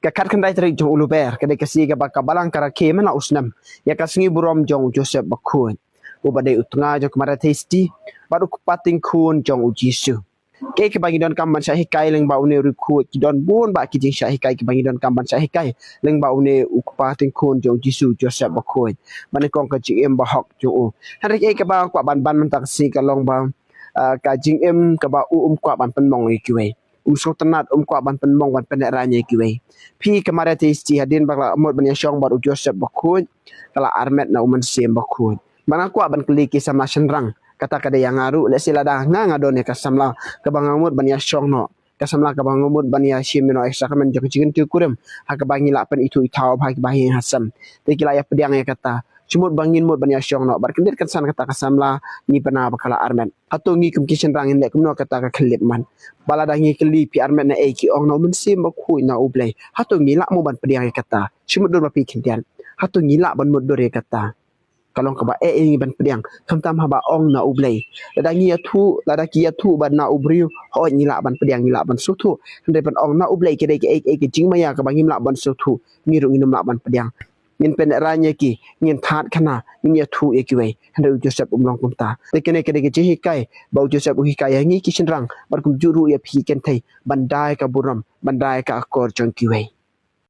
ka kat kan dai trik jong uluber ka de kasi ka bakabalang karake mana usnam ya kasingi burom jong Joseph bakun ubade utnga jong kamara testi baru kupating kun jong ujisu ke bangi don kamban sya hikai leng ba une ruku ki don bun ba ki jing sya hikai ki bangi don kamban sya hikai leng ba une kupating kun jong jisu Joseph bakun mane kong ka jim ba hok jo hari ke ba kwa ban man tak si ka long ba ka jing em ka ba kwa ban pen mong ki usok tenat kwa ban pen mong ban pen ranya ki pi kamara testi hadin ba mod ban yashong ba Joseph bakun kala armet na uman sim bakun mana kwa ban kliki sama senrang kata kada yang ngaru le sila dah nga don ka samla ka bangamut ban ya syong no ka samla ka bangamut ban ya shim no eksa kamen jok jigin tu kurem ha ka bangi la pen itu itau ba ki bahi hasam te kila ya pediang ya kata cumut bangin mut ban ya syong no bar kendir kan san kata ka samla ni pena bakala armen atau ngi kum kishen rangin le kumno kata ka klip man bala dah ngi kli pi armen na e ki ong no mun sim ba khu na ublei hatu ngi la mu ban pediang ya kata cumut dur ba pi kintian hatu ngi la ban mut dur ya kata kalau kaba ini ban pediang tam haba ong na ublei lada ngia thu lada kia thu ban na ubriu ho nyila ban pediang nyila ban sutu ndai ban ong na ublei ke ke jing maya ka bangim la ban sutu ngiru nginum la ban pediang min pen ranya ki ngin that khana ngia thu e ki wei ndai Joseph umlong kumta te kene ke ji hikai bau Joseph hikai ngi ki shinrang bar kum juru ya phi ken thai bandai ka buram bandai ka akor chong ki wei